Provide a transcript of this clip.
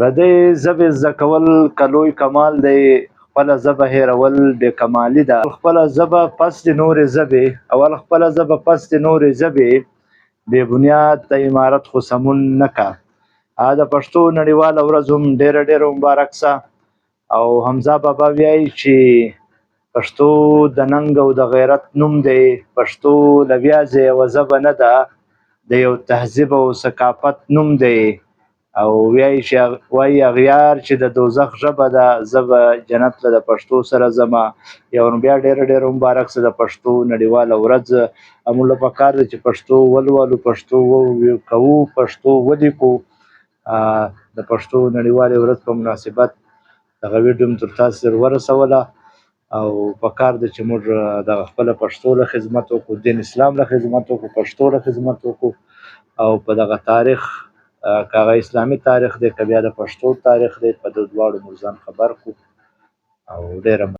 پردۍ ژبې زده کول که لوی کمال دی، خپله ژبه هېرول بې کمالي ده. خپله ژبه پس د نورې ژبې، اول خپله ژبه پس د نورې ژبې، بې بنیاد د عمارت خو سمون نه کا. د پښتو نړیواله ورځ هم ډېره ډېره مبارک شه. او حمزه بابا وایي چې پښتو د ننګ او د غیرت نوم دی. پښتو له ویاځې یوه ژبه نه ده، د یو تهذیب او ثقافت نوم دی. او وایي اغیار چې د دوزخ ژبه ده، زه به جنت له د پښتو سره ځمه. یو بیا ډېره ډېره مبارک شه د پښتو نړیواله ورځ. موږ له پکار ده چې پښتو ولولو، پښتو کوو، پښتو ولیکو. د پښتو نړیوالې ورځ په مناسبت دغه ویډیو مې تر تاسو سره ورسوله. او پکار ده چې موږ دغه خپله پښتو له خدمت وکړو، دین اسلام له خدمت وکړو، پښتو له خدمت وکړو. او په دغه تاریخ، که هغه اسلامي تاریخ دی که بیا د پښتو تاریخ دی، په دې دواړو موږ ځان خبر کړو. او ډېره